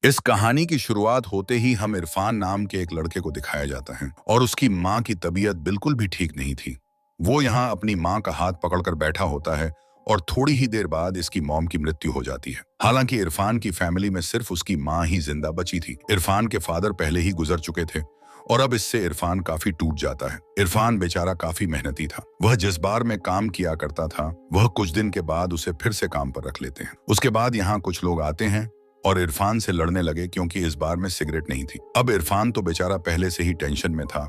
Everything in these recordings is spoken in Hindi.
इस कहानी की शुरुआत होते ही हम इरफान नाम के एक लड़के को दिखाया जाता है और उसकी माँ की तबीयत बिल्कुल भी ठीक नहीं थी। वो यहाँ अपनी माँ का हाथ पकड़कर बैठा होता है और थोड़ी ही देर बाद इसकी मॉम की मृत्यु हो जाती है। हालांकि इरफान की फैमिली में सिर्फ उसकी माँ ही जिंदा बची थी। इरफान के फादर पहले ही गुजर चुके थे और अब इससे इरफान काफी टूट जाता है। इरफान बेचारा काफी मेहनती था। वह जिस बार में काम किया करता था वह कुछ दिन के बाद उसे फिर से काम पर रख लेते हैं। उसके बाद यहाँ कुछ लोग आते हैं और इरफान से लड़ने लगे क्योंकि इस बार में सिगरेट नहीं थी। अब इरफान तो बेचारा पहले से ही टेंशन में था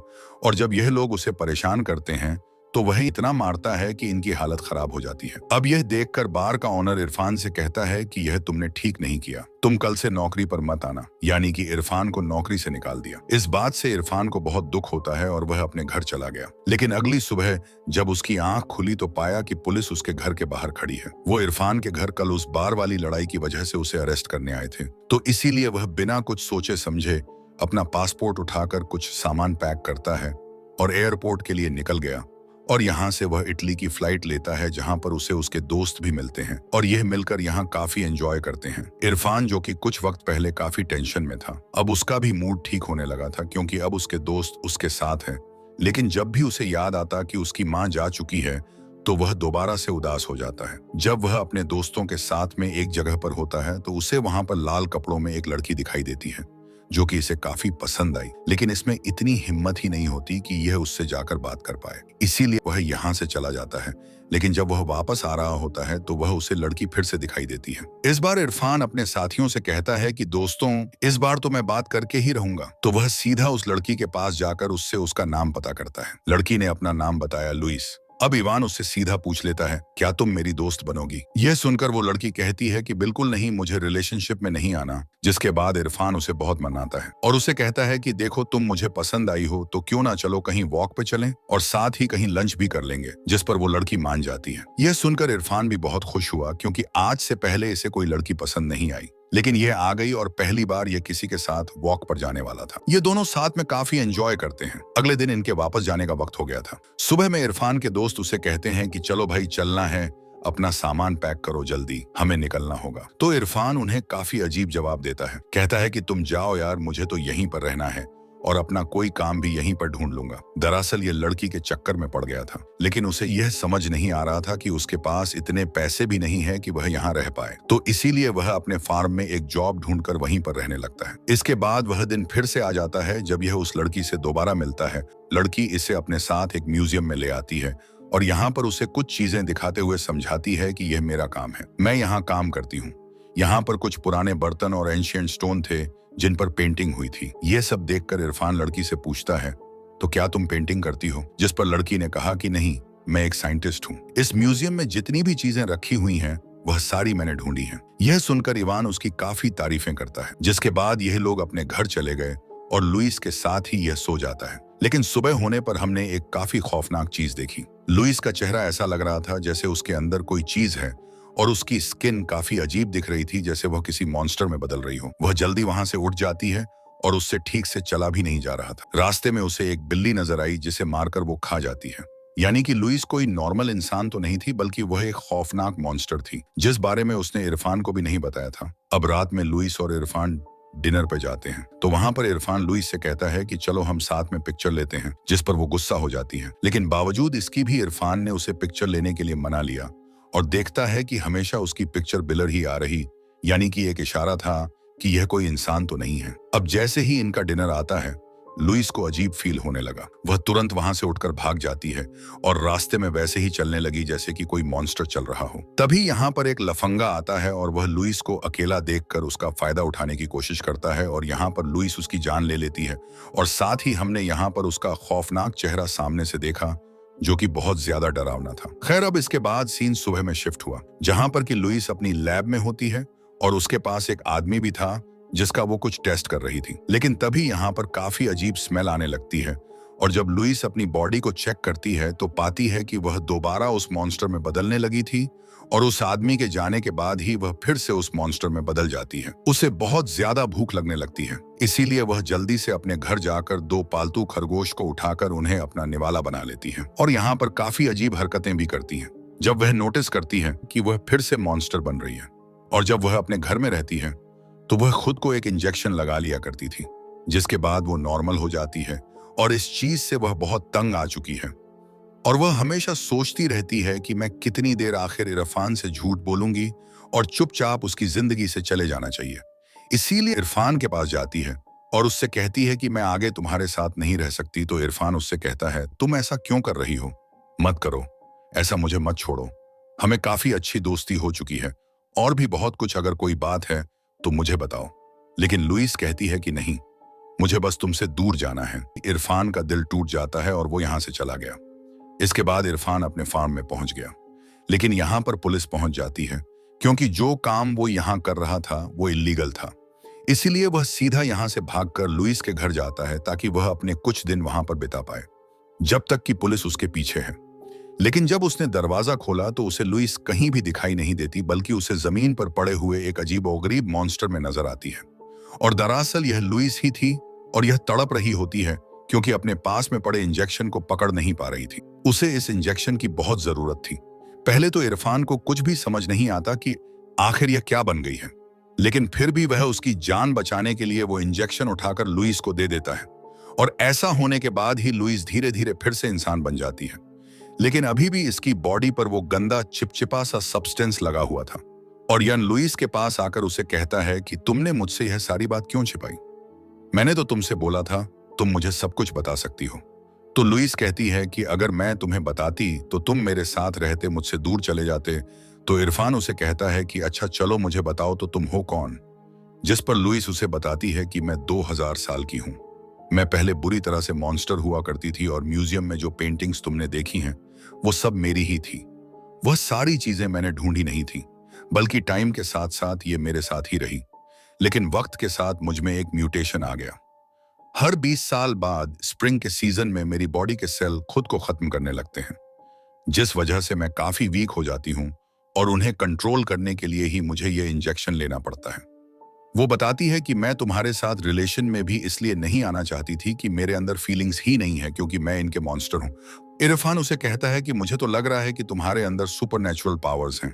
और जब यह लोग उसे परेशान करते हैं तो वह इतना मारता है कि इनकी हालत खराब हो जाती है। अब यह देखकर बार का ओनर इरफान से कहता है कि यह तुमने ठीक नहीं किया, तुम कल से नौकरी पर मत आना। यानी कि इरफान को नौकरी से निकाल दिया। इस बात से इरफान को बहुत दुख होता है और वह अपने घर चला गया। लेकिन अगली सुबह जब उसकी आंख खुली तो पाया कि पुलिस उसके घर के बाहर खड़ी है। वो इरफान के घर कल उस बार वाली लड़ाई की वजह से उसे अरेस्ट करने आए थे, तो इसीलिए वह बिना कुछ सोचे समझे अपना पासपोर्ट उठाकर कुछ सामान पैक करता है और एयरपोर्ट के लिए निकल गया। और यहाँ से वह इटली की फ्लाइट लेता है जहाँ पर उसे उसके दोस्त भी मिलते हैं और यह मिलकर यहाँ काफी एंजॉय करते हैं। इरफान जो कि कुछ वक्त पहले काफी टेंशन में था, अब उसका भी मूड ठीक होने लगा था क्योंकि अब उसके दोस्त उसके साथ हैं। लेकिन जब भी उसे याद आता कि उसकी माँ जा चुकी है तो वह दोबारा से उदास हो जाता है। जब वह अपने दोस्तों के साथ में एक जगह पर होता है तो उसे वहां पर लाल कपड़ों में एक लड़की दिखाई देती है जो कि इसे काफी पसंद आई, लेकिन इसमें इतनी हिम्मत ही नहीं होती कि यह उससे जाकर बात कर पाए। इसीलिए वह यहाँ से चला जाता है। लेकिन जब वह वापस आ रहा होता है तो वह उसे लड़की फिर से दिखाई देती है। इस बार इरफान अपने साथियों से कहता है कि दोस्तों, इस बार तो मैं बात करके ही रहूंगा। तो वह सीधा उस लड़की के पास जाकर उससे उसका नाम पता करता है। लड़की ने अपना नाम बताया, लुइस। अब इवान उससे सीधा पूछ लेता है, क्या तुम मेरी दोस्त बनोगी? यह सुनकर वो लड़की कहती है कि बिल्कुल नहीं, मुझे रिलेशनशिप में नहीं आना। जिसके बाद इरफान उसे बहुत मनाता है और उसे कहता है कि देखो, तुम मुझे पसंद आई हो तो क्यों ना चलो कहीं वॉक पे चलें और साथ ही कहीं लंच भी कर लेंगे। जिस पर वो लड़की मान जाती है। यह सुनकर इरफान भी बहुत खुश हुआ क्योंकि आज से पहले इसे कोई लड़की पसंद नहीं आई, लेकिन यह आ गई और पहली बार यह किसी के साथ वॉक पर जाने वाला था। ये दोनों साथ में काफी एंजॉय करते हैं। अगले दिन इनके वापस जाने का वक्त हो गया था। सुबह में इरफान के दोस्त उसे कहते हैं कि चलो भाई, चलना है, अपना सामान पैक करो, जल्दी हमें निकलना होगा। तो इरफान उन्हें काफी अजीब जवाब देता है। कहता है कि तुम जाओ यार, मुझे तो यहीं पर रहना है और अपना कोई काम भी यहीं पर ढूंढ लूंगा। दरअसल ये लड़की के चक्कर में पड़ गया था, लेकिन उसे यह समझ नहीं आ रहा था कि उसके पास इतने पैसे भी नहीं है कि वह यहाँ रह पाए। तो इसीलिए वह अपने फार्म में एक जॉब ढूंढकर वहीं पर रहने लगता है। इसके बाद वह दिन फिर से आ जाता है जब यह उस लड़की से दोबारा मिलता है। लड़की इसे अपने साथ एक म्यूजियम में ले आती है और यहाँ पर उसे कुछ चीजें दिखाते हुए समझाती है कि यह मेरा काम है, मैं यहाँ काम करती हूँ। यहाँ पर कुछ पुराने बर्तन और एंशिएंट स्टोन थे जिन पर पेंटिंग हुई थी। यह सब देखकर इरफान लड़की से पूछता है, तो क्या तुम पेंटिंग करती हो? जिस पर लड़की ने कहा कि नहीं, मैं एक साइंटिस्ट हूँ। इस म्यूजियम में जितनी भी चीजें रखी हुई हैं वह सारी मैंने ढूंढी हैं। यह सुनकर इवान उसकी काफी तारीफें करता है। जिसके बाद यह लोग अपने घर चले गए और लुइस के साथ ही यह सो जाता है। लेकिन सुबह होने पर हमने एक काफी खौफनाक चीज देखी। लुइस का चेहरा ऐसा लग रहा था जैसे उसके अंदर कोई चीज है और उसकी स्किन काफी अजीब दिख रही थी, जैसे वह किसी मॉन्स्टर में बदल रही हो। वह जल्दी वहां से उठ जाती है और उससे ठीक से चला भी नहीं जा रहा था। रास्ते में उसे एक बिल्ली नजर आई जिसे मारकर वो खा जाती है। यानी कि लुइस कोई नॉर्मल इंसान तो नहीं थी, बल्कि वह एक खौफनाक मॉन्स्टर थी जिस बारे में उसने इरफान को भी नहीं बताया था। अब रात में लुइस और इरफान डिनर पे जाते हैं तो वहां पर इरफान लुइस से कहता है कि चलो हम साथ में पिक्चर लेते हैं, जिस पर वो गुस्सा हो जाती है। लेकिन बावजूद इसकी भी इरफान ने उसे पिक्चर लेने के लिए मना लिया और देखता है कि हमेशा उसकी पिक्चर बिलर ही आ रही, यानी कि एक इशारा था कि यह कोई इंसान तो नहीं है। अब जैसे ही इनका डिनर आता है, लुइस को अजीब फील होने लगा। वह तुरंत वहां से उठकर भाग जाती है और रास्ते में वैसे ही चलने लगी जैसे कि कोई मॉन्स्टर चल रहा हो। तभी यहाँ पर एक लफंगा आता है और वह लुइस को अकेला देखकर उसका फायदा उठाने की कोशिश करता है और यहाँ पर लुइस उसकी जान ले लेती है। और साथ ही हमने यहाँ पर उसका खौफनाक चेहरा सामने से देखा जो कि बहुत ज्यादा डरावना था। खैर, अब इसके बाद सीन सुबह में शिफ्ट हुआ जहां पर कि लुइस अपनी लैब में होती है और उसके पास एक आदमी भी था जिसका वो कुछ टेस्ट कर रही थी। लेकिन तभी यहाँ पर काफी अजीब स्मेल आने लगती है और जब लुइस अपनी बॉडी को चेक करती है तो पाती है कि वह दोबारा उस मॉन्स्टर में बदलने लगी थी और उस आदमी के जाने के बाद ही वह फिर से उस मॉन्स्टर में बदल जाती है। उसे बहुत ज्यादा भूख लगने लगती है, इसीलिए वह जल्दी से अपने घर जाकर 2 पालतू खरगोश को उठाकर उन्हें अपना निवाला बना लेती है और यहाँ पर काफी अजीब हरकतें भी करती है। जब वह नोटिस करती है कि वह फिर से मॉन्स्टर बन रही है और जब वह अपने घर में रहती है तो वह खुद को एक इंजेक्शन लगा लिया करती थी, जिसके बाद वो नॉर्मल हो जाती है। और इस चीज से वह बहुत तंग आ चुकी है और वह हमेशा सोचती रहती है कि मैं कितनी देर आखिर इरफान से झूठ बोलूंगी और चुपचाप उसकी जिंदगी से चले जाना चाहिए। इसीलिए इरफान के पास जाती है और उससे कहती है कि मैं आगे तुम्हारे साथ नहीं रह सकती। तो इरफान उससे कहता है, तुम ऐसा क्यों कर रही हो? मत करो ऐसा, मुझे मत छोड़ो। हमें काफी अच्छी दोस्ती हो चुकी है और भी बहुत कुछ, अगर कोई बात है तो मुझे बताओ। लेकिन लुइस कहती है कि नहीं, मुझे बस तुमसे दूर जाना है। इरफान का दिल टूट जाता है और वो यहां से चला गया। इसके बाद इरफान अपने फार्म में पहुंच गया, लेकिन यहां पर पुलिस पहुंच जाती है क्योंकि जो काम वो यहां कर रहा था वो इलीगल था। इसीलिए वह सीधा यहां से भागकर लुइस के घर जाता है ताकि वह अपने कुछ दिन वहां पर बिता पाए, जब तक कि पुलिस उसके पीछे है। लेकिन जब उसने दरवाजा खोला तो उसे लुइस कहीं भी दिखाई नहीं देती, बल्कि उसे जमीन पर पड़े हुए एक अजीबोगरीब मॉन्स्टर में नजर आती है। और दरअसल यह लुइस ही थी और यह तड़प रही होती है क्योंकि अपने पास में पड़े इंजेक्शन को पकड़ नहीं पा रही थी। उसे इस इंजेक्शन की बहुत जरूरत थी। पहले तो इरफान को कुछ भी समझ नहीं आता कि आखिर यह क्या बन गई है, लेकिन फिर भी वह उसकी जान बचाने के लिए वो इंजेक्शन उठाकर लुइस को दे देता है। और ऐसा होने के बाद ही लुइस धीरे धीरे फिर से इंसान बन जाती है। लेकिन अभी भी इसकी बॉडी पर वो गंदा चिपचिपा सा सब्सटेंस लगा हुआ था। और यन लुइस के पास आकर उसे कहता है कि तुमने मुझसे यह सारी बात क्यों छिपाई? मैंने तो तुमसे बोला था तुम मुझे सब कुछ बता सकती हो। तो लुइस कहती है कि अगर मैं तुम्हें बताती तो तुम मेरे साथ रहते, मुझसे दूर चले जाते। तो इरफान उसे कहता है कि अच्छा चलो मुझे बताओ तो तुम हो कौन? जिस पर लुइस उसे बताती है कि मैं 2000 साल की हूं। मैं पहले बुरी तरह से मॉन्स्टर हुआ करती थी और म्यूजियम में जो पेंटिंग्स तुमने देखी हैं वो सब मेरी ही थी। वह सारी चीजें मैंने ढूंढी नहीं थी, बल्कि टाइम के साथ साथ ये मेरे साथ ही रही। लेकिन वक्त के साथ मुझ में एक म्यूटेशन आ गया। हर 20 साल बाद स्प्रिंग के सीजन में मेरी बॉडी के सेल खुद को खत्म करने लगते हैं, जिस वजह से मैं काफी वीक हो जाती हूँ और उन्हें कंट्रोल करने के लिए ही मुझे ये इंजेक्शन लेना पड़ता है। वो बताती है कि मैं तुम्हारे साथ रिलेशन में भी इसलिए नहीं आना चाहती थी कि मेरे अंदर फीलिंग्स ही नहीं है, क्योंकि मैं इनके मॉन्स्टर हूँ। इरफान उसे कहता है कि मुझे तो लग रहा है कि तुम्हारे अंदर सुपरनैचुरल पावर्स हैं।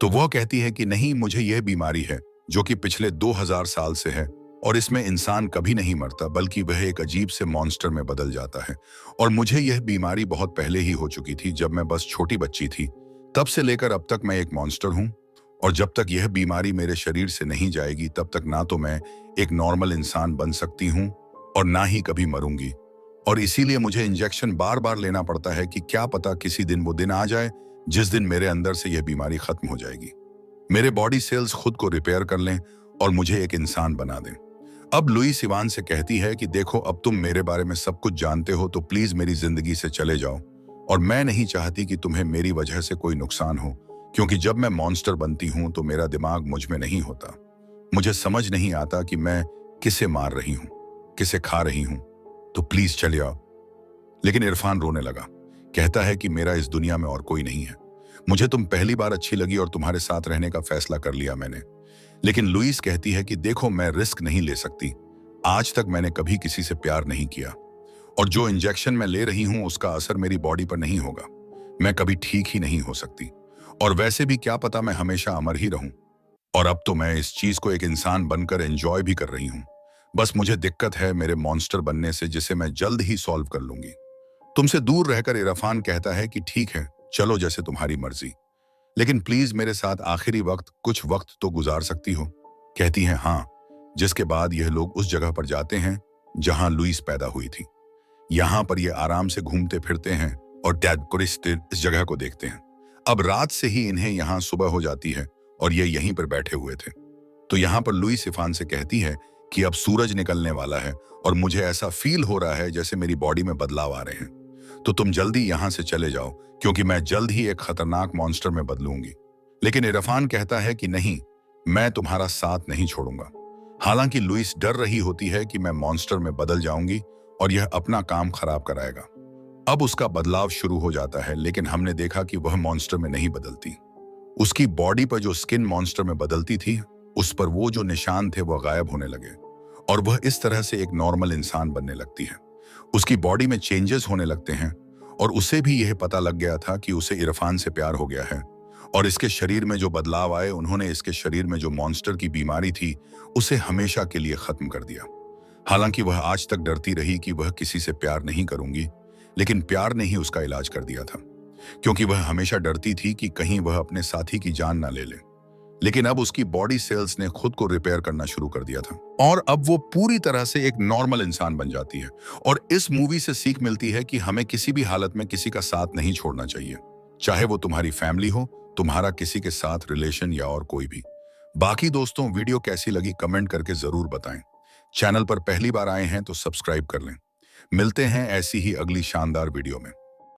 तो वह कहती है कि नहीं, मुझे यह बीमारी है जो कि पिछले 2000 साल से है और इसमें इंसान कभी नहीं मरता, बल्कि वह एक अजीब से मॉन्स्टर में बदल जाता है। और मुझे यह बीमारी बहुत पहले ही हो चुकी थी, जब मैं बस छोटी बच्ची थी। तब से लेकर अब तक मैं एक मॉन्स्टर हूँ और जब तक यह बीमारी मेरे शरीर से नहीं जाएगी तब तक ना तो मैं एक नॉर्मल इंसान बन सकती हूँ और ना ही कभी मरूंगी। और इसीलिए मुझे इंजेक्शन बार बार लेना पड़ता है कि क्या पता किसी दिन वो दिन आ जाए जिस दिन मेरे अंदर से यह बीमारी खत्म हो जाएगी, मेरे बॉडी सेल्स खुद को रिपेयर कर लें और मुझे एक इंसान बना दें। अब लुइस इवान से कहती है कि देखो, अब तुम मेरे बारे में सब कुछ जानते हो तो प्लीज मेरी जिंदगी से चले जाओ। और मैं नहीं चाहती कि तुम्हें मेरी वजह से कोई नुकसान हो, क्योंकि जब मैं मॉन्स्टर बनती हूं तो मेरा दिमाग मुझ में नहीं होता। मुझे समझ नहीं आता कि मैं किसे मार रही हूं, किसे खा रही हूं। तो प्लीज चले आओ। लेकिन इरफान रोने लगा, कहता है कि मेरा इस दुनिया में और कोई नहीं है। मुझे तुम पहली बार अच्छी लगी और तुम्हारे साथ रहने का फैसला कर लिया मैंने। लेकिन लुइस कहती है कि देखो, मैं रिस्क नहीं ले सकती। आज तक मैंने कभी किसी से प्यार नहीं किया और जो इंजेक्शन मैं ले रही हूं उसका असर मेरी बॉडी पर नहीं होगा। मैं कभी ठीक ही नहीं हो सकती और वैसे भी क्या पता मैं हमेशा अमर ही रहूं। और अब तो मैं इस चीज को एक इंसान बनकर एंजॉय भी कर रही हूं। बस मुझे दिक्कत है मेरे मॉन्स्टर बनने से, जिसे मैं जल्द ही सॉल्व कर लूंगी। तुमसे दूर रहकर इरफान कहता है कि ठीक है, चलो जैसे तुम्हारी मर्जी, लेकिन प्लीज मेरे साथ आखिरी वक्त कुछ वक्त तो गुजार सकती हो? कहती है हाँ। जिसके बाद यह लोग उस जगह पर जाते हैं जहां लुइस पैदा हुई थी। यहां पर ये आराम से घूमते फिरते हैं और डैड क्रिस्टिन इस जगह को देखते हैं। अब रात से ही इन्हें यहाँ सुबह हो जाती है और ये यहीं पर बैठे हुए थे। तो यहाँ पर लुइस इरफान से कहती है कि अब सूरज निकलने वाला है और मुझे ऐसा फील हो रहा है जैसे मेरी बॉडी में बदलाव आ रहे हैं। तो तुम जल्दी यहाँ से चले जाओ, क्योंकि मैं जल्द ही एक खतरनाक मॉन्स्टर में बदलूंगी। लेकिन इरफान कहता है कि नहीं, मैं तुम्हारा साथ नहीं छोड़ूंगा। हालांकि लुइस डर रही होती है कि मैं मॉन्स्टर में बदल जाऊंगी और यह अपना काम खराब कराएगा। अब उसका बदलाव शुरू हो जाता है, लेकिन हमने देखा कि वह मॉन्स्टर में नहीं बदलती। उसकी बॉडी पर जो स्किन मॉन्स्टर में बदलती थी, उस पर वो जो निशान थे वह गायब होने लगे और वह इस तरह से एक नॉर्मल इंसान बनने लगती है। उसकी बॉडी में चेंजेस होने लगते हैं और उसे भी यह पता लग गया था कि उसे इरफान से प्यार हो गया है और इसके शरीर में जो बदलाव आए, उन्होंने इसके शरीर में जो मॉन्स्टर की बीमारी थी उसे हमेशा के लिए खत्म कर दिया। हालांकि वह आज तक डरती रही कि वह किसी से प्यार नहीं करूंगी, लेकिन प्यार ने ही उसका इलाज कर दिया था, क्योंकि वह हमेशा डरती थी कि कहीं वह अपने साथी की जान ना ले ले। लेकिन अब उसकी बॉडी सेल्स ने खुद को रिपेयर करना शुरू कर दिया था और अब वो पूरी तरह से एक नॉर्मल इंसान बन जाती है। और इस मूवी से सीख मिलती है कि हमें किसी भी हालत में किसी का साथ नहीं छोड़ना चाहिए, चाहे वो तुम्हारी फैमिली हो, तुम्हारा किसी के साथ रिलेशन या और कोई भी। बाकी दोस्तों, वीडियो कैसी लगी कमेंट करके जरूर बताएं। चैनल पर पहली बार आए हैं तो सब्सक्राइब कर लें। मिलते हैं ऐसी ही अगली शानदार वीडियो में।